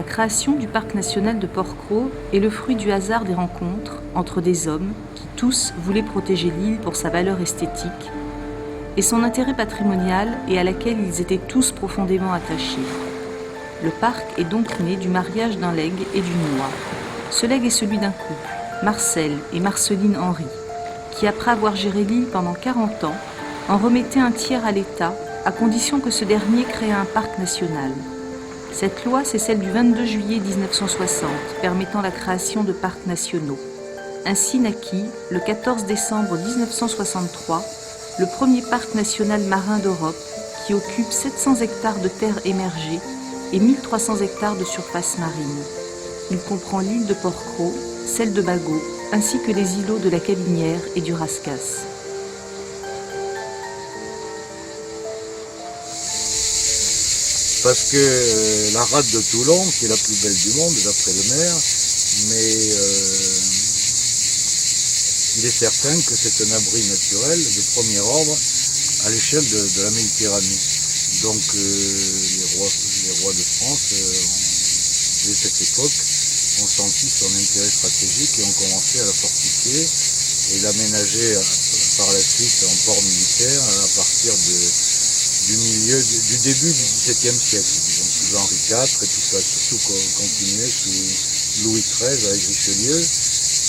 La création du parc national de Porquerolles est le fruit du hasard des rencontres entre des hommes qui tous voulaient protéger l'île pour sa valeur esthétique et son intérêt patrimonial et à laquelle ils étaient tous profondément attachés. Le parc est donc né du mariage d'un legs et d'une noix. Ce legs est celui d'un couple, Marcel et Marceline Henry, qui après avoir géré l'île pendant 40 ans, en remettait un tiers à l'État à condition que ce dernier crée un parc national. Cette loi, c'est celle du 22 juillet 1960, permettant la création de parcs nationaux. Ainsi naquit, le 14 décembre 1963, le premier parc national marin d'Europe qui occupe 700 hectares de terres émergées et 1300 hectares de surface marine. Il comprend l'île de Porquerolles, celle de Bagot, ainsi que les îlots de la Cabinière et du Rascasse. Parce que la rade de Toulon, qui est la plus belle du monde, d'après le maire, mais il est certain que c'est un abri naturel de premier ordre à l'échelle de la Méditerranée. Donc les rois de France, dès cette époque, ont senti son intérêt stratégique et ont commencé à la fortifier et l'aménager par la suite en port militaire à partir du début du XVIIe siècle, disons, sous Henri IV, et puis ça a surtout continué sous Louis XIII avec Richelieu,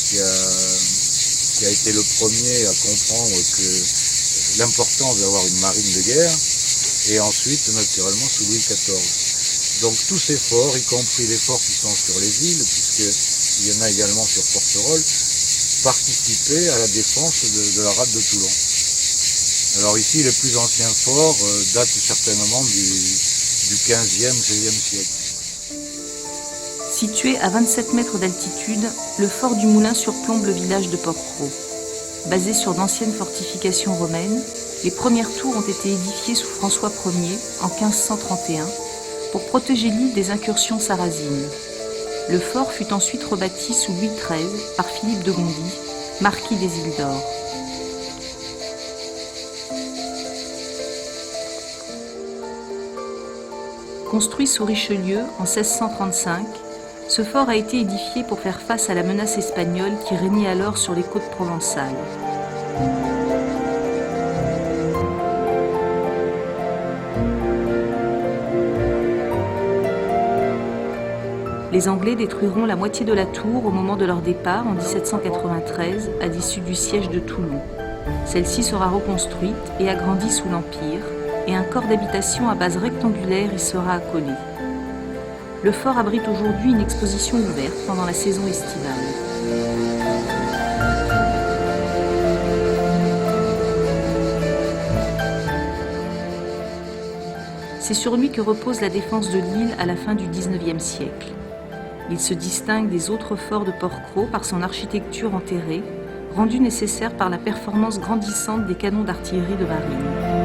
qui a été le premier à comprendre que l'importance d'avoir une marine de guerre, et ensuite, naturellement, sous Louis XIV. Donc tous ces forts, y compris les forts qui sont sur les îles, puisqu'il y en a également sur Porquerolles, participaient à la défense de la rade de Toulon. Alors ici, les plus anciens forts datent certainement du 15e, 16e siècle. Situé à 27 mètres d'altitude, le fort du Moulin surplombe le village de Porquerolles. Basé sur d'anciennes fortifications romaines, les premières tours ont été édifiées sous François Ier en 1531 pour protéger l'île des incursions sarrasines. Le fort fut ensuite rebâti sous Louis XIII par Philippe de Gondi, marquis des Îles d'Or. Construit sous Richelieu en 1635, ce fort a été édifié pour faire face à la menace espagnole qui régnait alors sur les côtes provençales. Les Anglais détruiront la moitié de la tour au moment de leur départ en 1793 à l'issue du siège de Toulon. Celle-ci sera reconstruite et agrandie sous l'Empire, et un corps d'habitation à base rectangulaire y sera accolé. Le fort abrite aujourd'hui une exposition ouverte pendant la saison estivale. C'est sur lui que repose la défense de l'île à la fin du XIXe siècle. Il se distingue des autres forts de Porquerolles par son architecture enterrée, rendue nécessaire par la performance grandissante des canons d'artillerie de marine.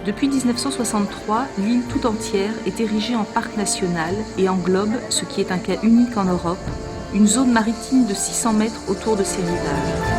Depuis 1963, l'île tout entière est érigée en parc national et englobe, ce qui est un cas unique en Europe, une zone maritime de 600 mètres autour de ses rivages.